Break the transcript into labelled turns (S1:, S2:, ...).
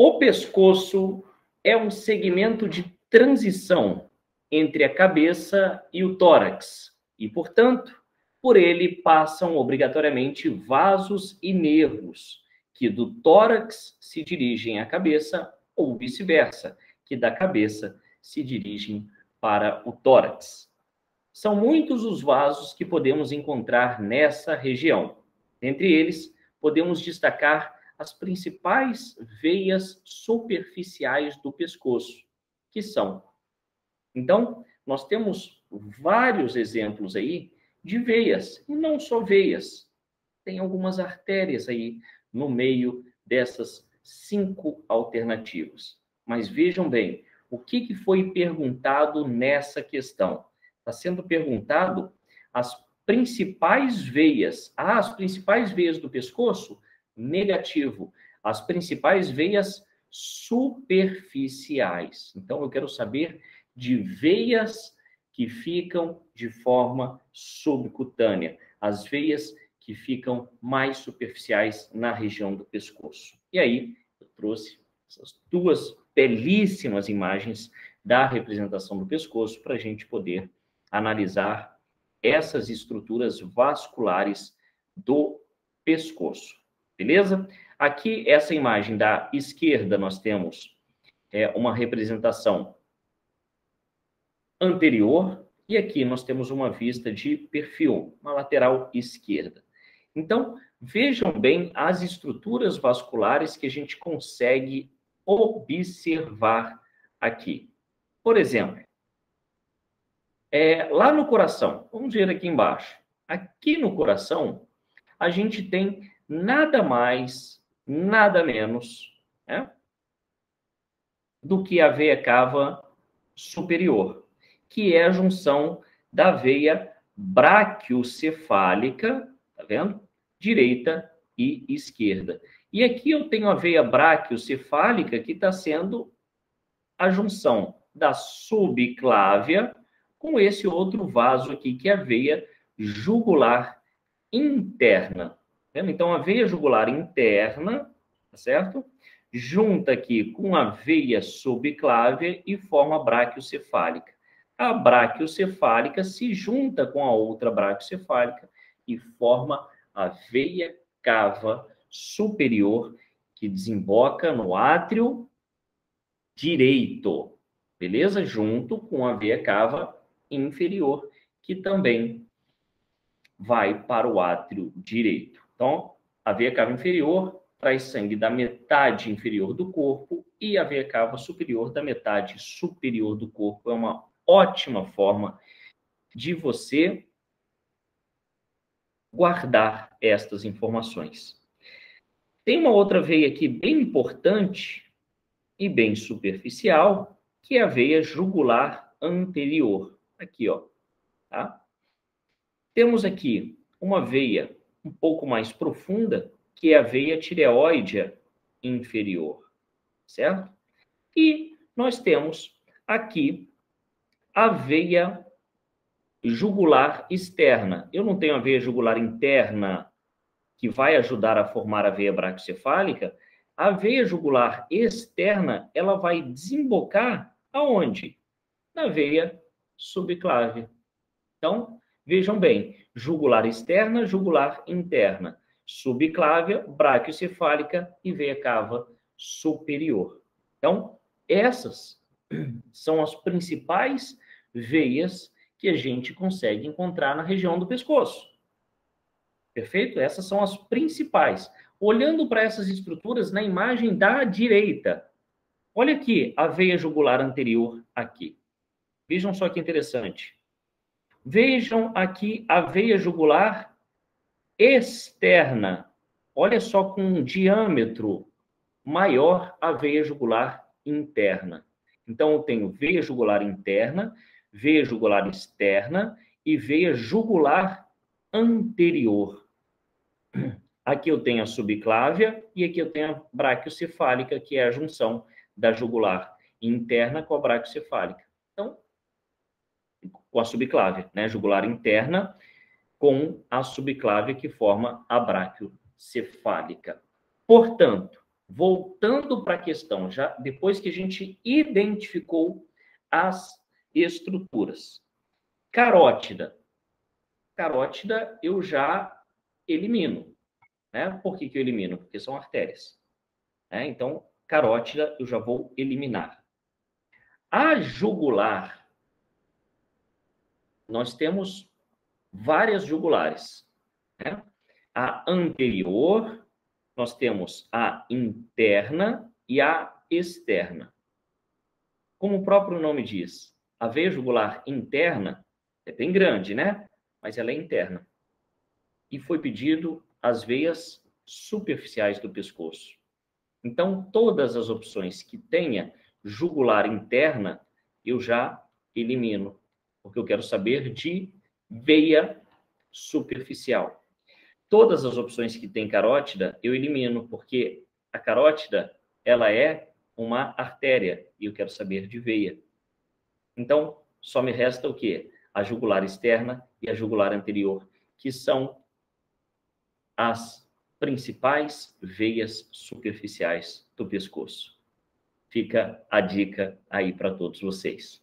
S1: O pescoço é um segmento de transição entre a cabeça e o tórax e, portanto, por ele passam obrigatoriamente vasos e nervos que do tórax se dirigem à cabeça ou vice-versa, que da cabeça se dirigem para o tórax. São muitos os vasos que podemos encontrar nessa região. Entre eles, podemos destacar as principais veias superficiais do pescoço, que são. Então, nós temos vários exemplos aí de veias, e não só veias. Tem algumas artérias aí no meio dessas 5 alternativas. Mas vejam bem, o que foi perguntado nessa questão? Está sendo perguntado as principais veias. Ah, as principais veias do pescoço? Negativo. As principais veias superficiais. Então, eu quero saber de veias que ficam de forma subcutânea. As veias que ficam mais superficiais na região do pescoço. E aí, eu trouxe essas 2 belíssimas imagens da representação do pescoço para a gente poder analisar essas estruturas vasculares do pescoço. Beleza? Aqui, essa imagem da esquerda, nós temos uma representação anterior, e aqui nós temos uma vista de perfil, uma lateral esquerda. Então, vejam bem as estruturas vasculares que a gente consegue observar aqui. Por exemplo, lá no coração, vamos ver aqui embaixo. Aqui no coração, a gente tem nada mais, nada menos, né, do que a veia cava superior, que é a junção da veia braquiocefálica, tá vendo? Direita e esquerda. E aqui eu tenho a veia braquiocefálica, que está sendo a junção da subclávia com esse outro vaso aqui, que é a veia jugular interna. Tá vendo? Então, a veia jugular interna, tá certo? Junta aqui com a veia subclávia e forma a braquiocefálica. A braquiocefálica se junta com a outra braquiocefálica e forma a veia cava superior, que desemboca no átrio direito, beleza? Junto com a veia cava inferior, que também vai para o átrio direito. Então, a veia cava inferior traz sangue da metade inferior do corpo e a veia cava superior da metade superior do corpo. É uma ótima forma de você guardar estas informações. Tem uma outra veia aqui bem importante e bem superficial, que é a veia jugular anterior. Aqui, ó, tá? Temos aqui uma veia um pouco mais profunda, que é a veia tireoide inferior, certo? E nós temos aqui a veia jugular externa. Eu não tenho a veia jugular interna, que vai ajudar a formar a veia braquiocefálica. A veia jugular externa, ela vai desembocar aonde? Na veia subclávia. Então, vejam bem, jugular externa, jugular interna, subclávia, braquiocefálica e veia cava superior. Então, essas são as principais veias que a gente consegue encontrar na região do pescoço. Perfeito? Essas são as principais. Olhando para essas estruturas na imagem da direita, olha aqui a veia jugular anterior aqui. Vejam só que interessante. Vejam aqui a veia jugular externa. Olha só, com um diâmetro maior a veia jugular interna. Então, eu tenho veia jugular interna, veia jugular externa e veia jugular anterior. Aqui eu tenho a subclávia e aqui eu tenho a braquiocefálica, que é a junção da jugular interna com a braquiocefálica. Então, com a subclávia, né? Jugular interna com a subclávia que forma a braquiocefálica. Portanto, voltando para a questão, já depois que a gente identificou as estruturas. Carótida. Carótida eu já elimino. Né? Por que eu elimino? Porque são artérias. Né? Então, carótida eu já vou eliminar. A jugular, nós temos várias jugulares. Né? A anterior, nós temos a interna e a externa. Como o próprio nome diz, a veia jugular interna é bem grande, né? Mas ela é interna. E foi pedido as veias superficiais do pescoço. Então, todas as opções que tenha jugular interna, eu já elimino, porque eu quero saber de veia superficial. Todas as opções que tem carótida, eu elimino, porque a carótida, ela é uma artéria, e eu quero saber de veia. Então, só me resta o quê? A jugular externa e a jugular anterior, que são as principais veias superficiais do pescoço. Fica a dica aí para todos vocês.